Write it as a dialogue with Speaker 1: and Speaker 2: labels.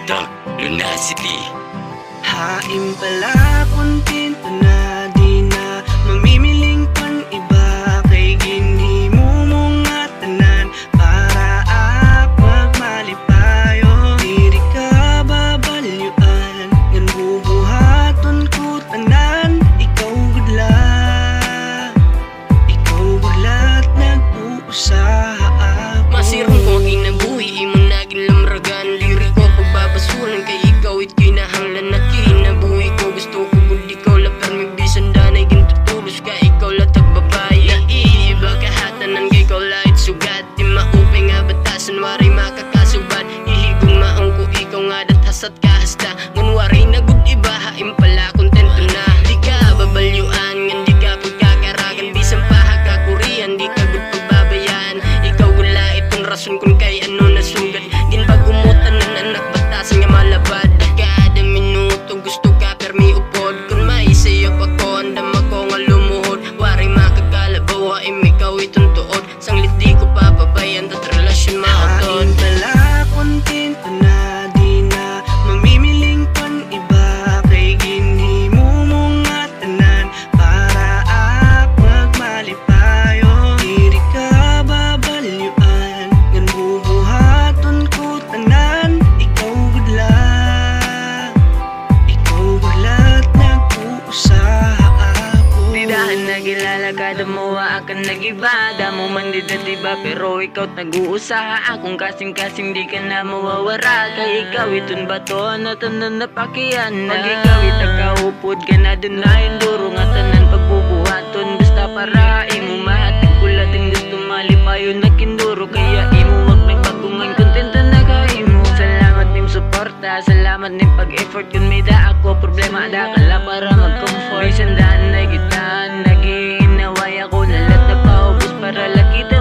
Speaker 1: Doug Lunacity.
Speaker 2: Hain pala kontento na di na mamimiling pang iba, kay ginhimo mo nga tanan para apag malipayo. Diri ka babalyuan ngan bubuhaton ko tanan. Ikaw gudlat nag-uusaha ako.
Speaker 3: Masirong ko aking nabuhi, imong naging lamragan. Diri ko pagbabasuhan kay ikaw it kinahanglan na kinabuhi ko. Gusto ko gud ikaw lapar may bisan danay gintutulos ka ikaw latag babae. Naiiba kahatanan kay ikaw lahit sugat. Di maupay nga batasan waray makakasuban. Ihigong maong ko ikaw nga dathasat kahasta. Ngan waray na gud iba hain pala kontento na. Di ka babalyuan ngan di ka pagkakaragan. Bisan pahagakurian di ka gud pagbabayan. Ikaw wala itong rason kung kay ano nasugat. Ginpagumutan ng anak batasan nga malabad. Kada minuto gusto ka permi upod. Kung maisayop ako andam ako nga lumuhod. Waray makakalabaw haim ikaw itong tuod. Sanglit di ko papabayan tat relasyon maotod.
Speaker 2: Hain pala kontento na di na mamimiling pang iba, kay ginhimo mo nga tanan para apag malipayo. Diri ka babalyuan ngan bubuhaton ko tanan. Ikaw gudlat nag-uusaha ako.
Speaker 4: Didahan nagilala kada mo akan nagiba. Damo man di diba pero ikaw nag-uusaha. Akong kasing-kasing di ka na mawawara. Kay ikaw itong bato na tanan na pakiyan. Pag ikaw itagkaupod ka na dun na induro nga tanan pagbubuhaton. Basta para imo mahatag kulating gusto malipayo na kinduro. Kaya imo wag nagpagungan kontento na kaimo. Salamat nim suporta, salamat nim pag-effort. Kung may da ako problema da kala para mag-comfort. Bisan daan na kita nag-iinaway ako na lahat na paubos para lakita